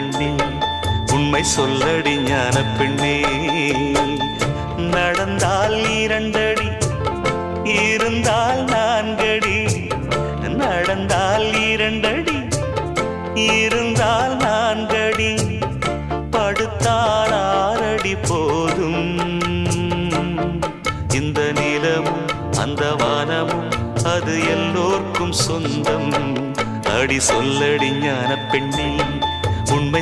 பெண்ணே, உண்மை சொல்லடி ஞான பெண்ணே. நடந்தால் 2 அடி, இருந்தால் 4 அடி. நடந்தால் 2 அடி, இருந்தால் 4 அடி. படுத்தால் 6 அடி போதும். இந்த நிலமும் அந்த வானமும் அது எல்லோர்க்கும் சொந்தம். அடி சொல்லடி ஞான பெண்ணே, உண்மை